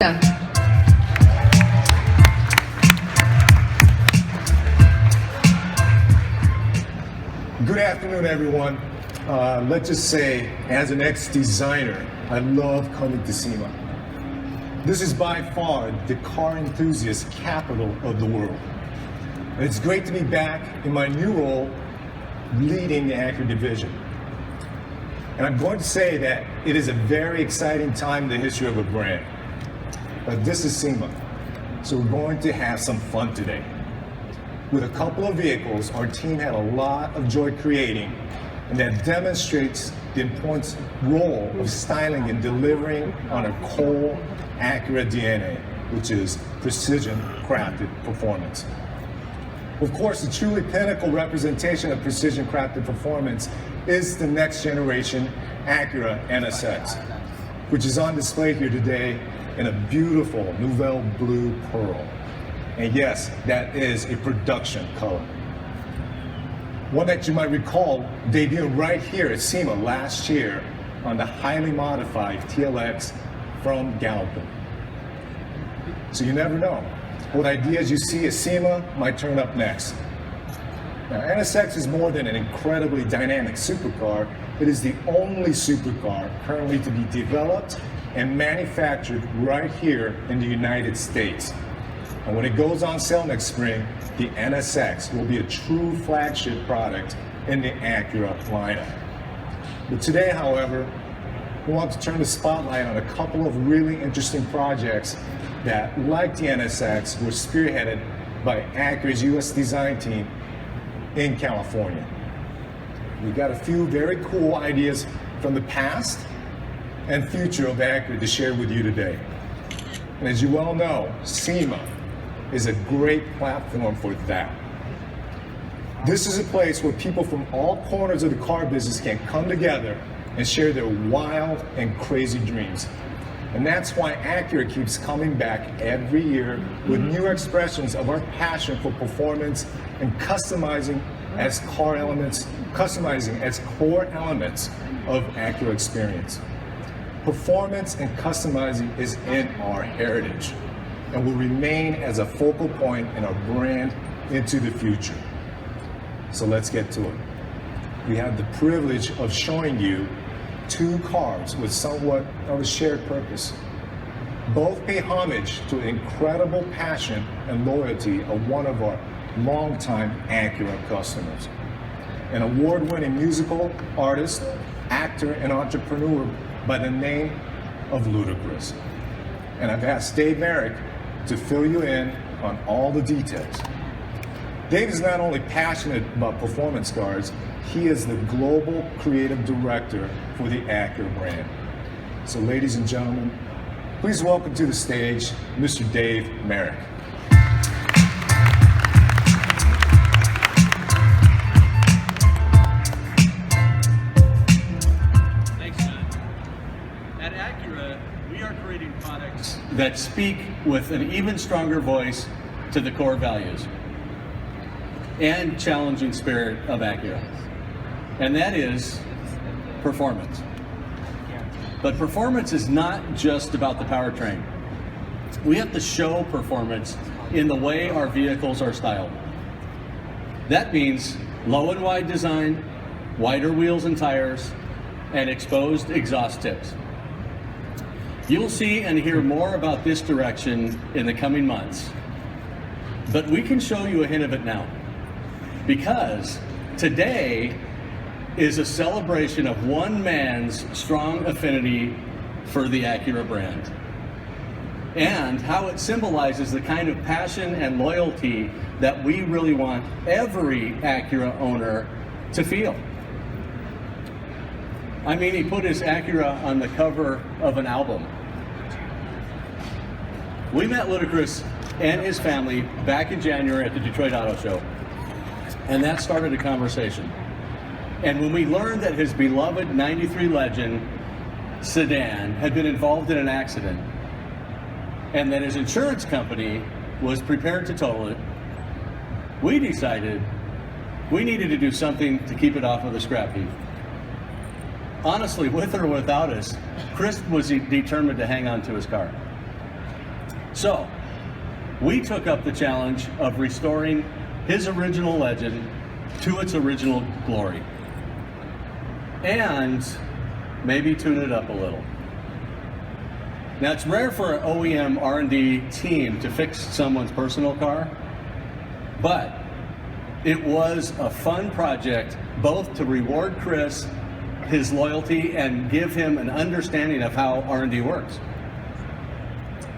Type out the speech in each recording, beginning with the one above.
Yeah. Good afternoon, everyone. Let's just say, as an ex-designer, I love coming to SEMA. This is by far the car enthusiast capital of the world. And it's great to be back in my new role, leading the Acura division. And I'm going to say that it is a very exciting time in the history of a brand. But this is SEMA, so we're going to have some fun today. With a couple of vehicles, our team had a lot of joy creating, and that demonstrates the important role of styling and delivering on a core Acura DNA, which is precision crafted performance. Of course, the truly pinnacle representation of precision crafted performance is the next generation Acura NSX, which is on display here today in a beautiful Nouvelle Blue Pearl. And yes, that is a production color. One that you might recall debuted right here at SEMA last year on the highly modified TLX from Galpin. So you never know. What ideas you see at SEMA might turn up next. Now, NSX is more than an incredibly dynamic supercar. It is the only supercar currently to be developed and manufactured right here in the United States. And when it goes on sale next spring, the NSX will be a true flagship product in the Acura lineup. But today, however, we want to turn the spotlight on a couple of really interesting projects that, like the NSX, were spearheaded by Acura's US design team in California. We got a few very cool ideas from the past and future of Acura to share with you today. And as you well know, SEMA is a great platform for that. This is a place where people from all corners of the car business can come together and share their wild and crazy dreams. And that's why Acura keeps coming back every year with new expressions of our passion for performance and customizing as core elements of Acura experience. Performance and customizing is in our heritage and will remain as a focal point in our brand into the future. So let's get to it. We have the privilege of showing you two cars with somewhat of a shared purpose. Both pay homage to the incredible passion and loyalty of one of our longtime Acura customers, an award-winning musical artist, actor, and entrepreneur by the name of Ludacris. And I've asked Dave Merrick to fill you in on all the details. Dave is not only passionate about performance cars, he is the global creative director for the Acura brand. So ladies and gentlemen, please welcome to the stage, Mr. Dave Merrick. That speak with an even stronger voice to the core values and challenging spirit of Acura. And that is performance. But performance is not just about the powertrain. We have to show performance in the way our vehicles are styled. That means low and wide design, wider wheels and tires, and exposed exhaust tips. You'll see and hear more about this direction in the coming months, but we can show you a hint of it now, because today is a celebration of one man's strong affinity for the Acura brand and how it symbolizes the kind of passion and loyalty that we really want every Acura owner to feel. I mean, he put his Acura on the cover of an album. We met Ludacris and his family back in January at the Detroit Auto Show, and that started a conversation. And when we learned that his beloved 93 Legend sedan had been involved in an accident, and that his insurance company was prepared to total it, we decided we needed to do something to keep it off of the scrap heap. Honestly, with or without us, Chris was determined to hang on to his car. So, we took up the challenge of restoring his original legend to its original glory. And maybe tune it up a little. Now, it's rare for an OEM R&D team to fix someone's personal car, but it was a fun project both to reward Chris his loyalty and give him an understanding of how R&D works.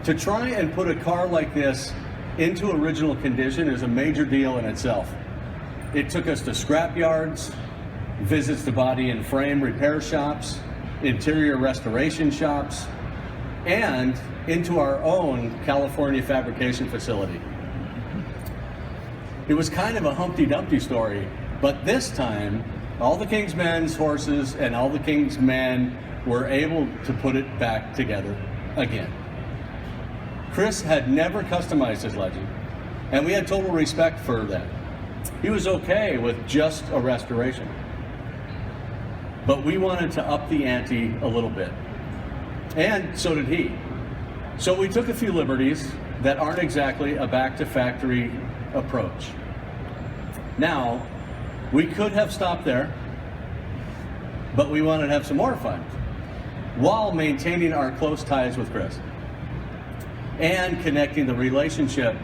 To try and put a car like this into original condition is a major deal in itself. It took us to scrap yards, visits to body and frame repair shops, interior restoration shops, and into our own California fabrication facility. It was kind of a Humpty Dumpty story, but this time, all the King's men's horses and all the King's men were able to put it back together again. Chris had never customized his legend, and we had total respect for that. He was okay with just a restoration. But we wanted to up the ante a little bit. And so did he. So we took a few liberties that aren't exactly a back-to-factory approach. Now, we could have stopped there, but we wanted to have some more fun while maintaining our close ties with Chris and connecting the relationship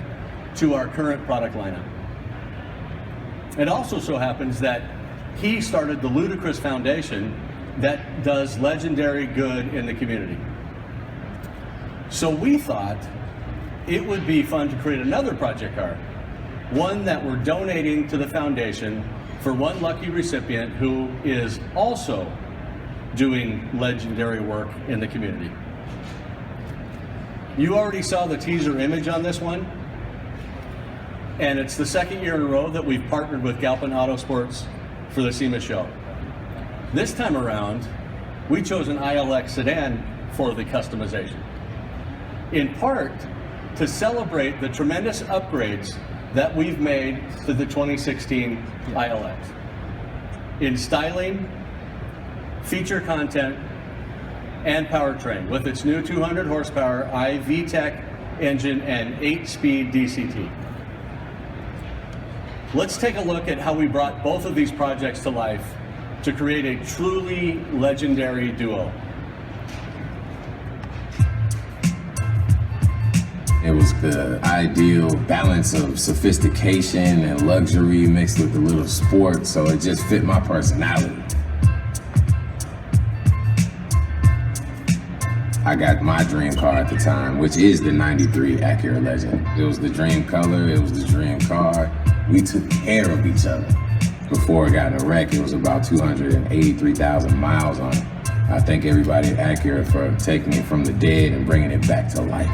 to our current product lineup. It also so happens that he started the Ludacris Foundation that does legendary good in the community. So we thought it would be fun to create another project car, one that we're donating to the foundation for one lucky recipient who is also doing legendary work in the community. You already saw the teaser image on this one, and it's the second year in a row that we've partnered with Galpin Autosports for the SEMA show. This time around, we chose an ILX sedan for the customization, in part to celebrate the tremendous upgrades that we've made to the 2016 ILX in styling, feature content, and powertrain with its new 200 horsepower iVTEC engine and 8-speed DCT. Let's take a look at how we brought both of these projects to life to create a truly legendary duo. It was the ideal balance of sophistication and luxury mixed with a little sport, so it just fit my personality. I got my dream car at the time, which is the '93 Acura Legend. It was the dream color, it was the dream car. We took care of each other. Before it got in a wreck, it was about 283,000 miles on it. I thank everybody at Acura for taking it from the dead and bringing it back to life.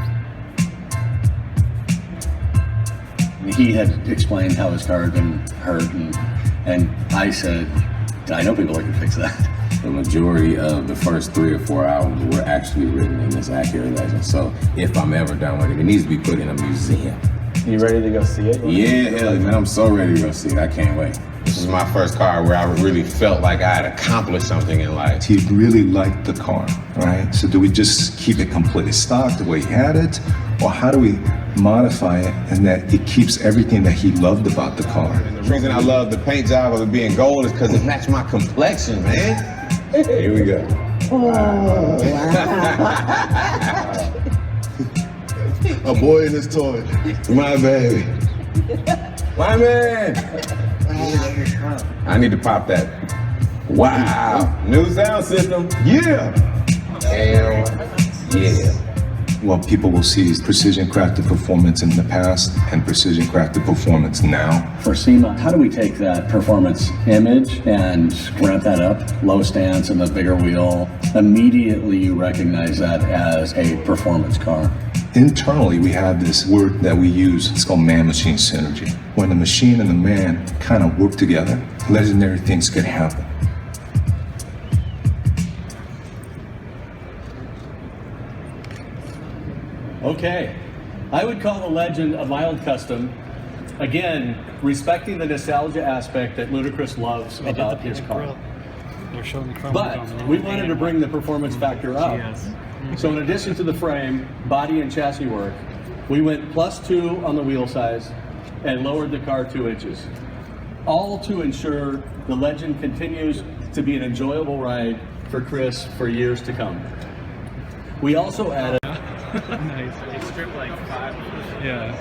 He had explained how his car had been hurt, and I said, I know people that can fix that. The majority of the first 3 or 4 albums were actually written in this Acura Legend. So if I'm ever done with it, it needs to be put in a museum. You ready to go see it? Yeah, hell, man, I'm so ready to go see it. I can't wait. This is my first car where I really felt like I had accomplished something in life. He really liked the car, right? So do we just keep it completely stock the way he had it? Or how do we modify it and that it keeps everything that he loved about the car? The reason I love the paint job of it being gold is because it matched my complexion, man. Here we go. A boy in his toy. My baby. My man. I need to pop that. Wow. New sound system. Yeah! Hell yeah. What people will see is precision crafted performance in the past and precision crafted performance now. For SEMA, how do we take that performance image and ramp that up, low stance and the bigger wheel? Immediately you recognize that as a performance car. Internally, we have this word that we use, it's called man-machine synergy. When the machine and the man kind of work together, legendary things can happen. Okay, I would call the Legend a mild custom. Again, respecting the nostalgia aspect that Ludacris loves about his car. They're showing the chrome But we wanted to bring the performance factor up. So in addition to the frame, body and chassis work, We went +2 on the wheel size and lowered the car 2 inches, all to ensure the Legend continues to be an enjoyable ride for Chris for years to come. We also added Nice. They stripped like 5. Yeah.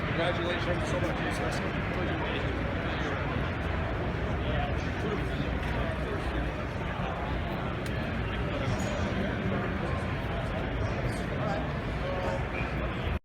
Congratulations so much.